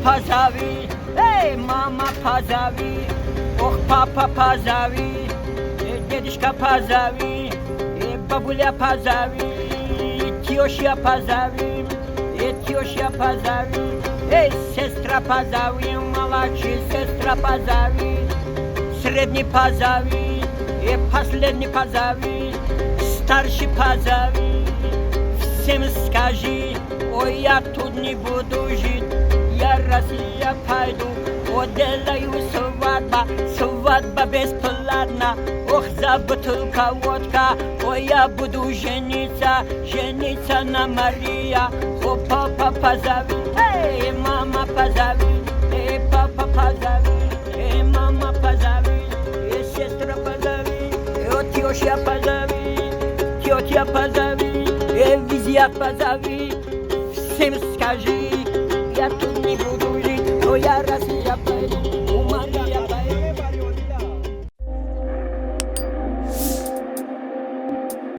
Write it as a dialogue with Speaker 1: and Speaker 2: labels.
Speaker 1: позови, эй, мама, позови, ох, папа, позови, дедушка, позови, бабуля, позови, теща, позови, теща, позови, эй, сестра, позови, младшая сестра, позови, средний позови, последний позови, старший позови, всем скажи, ой, я тут не буду жить, я Россия пойду, делаю свадьба, свадьба бесплатна, ох, за бутылка водка, ой, я буду жениться, жениться на Мария, о, папа, позови, эй, мама, позови, эй, папа, позови, эй, мама, позови, эй, сестра, позови, эй, теща, позови, тетя, позови, эй, везде позови, всем скажи, я тут не буду жить, но я Россия пойду.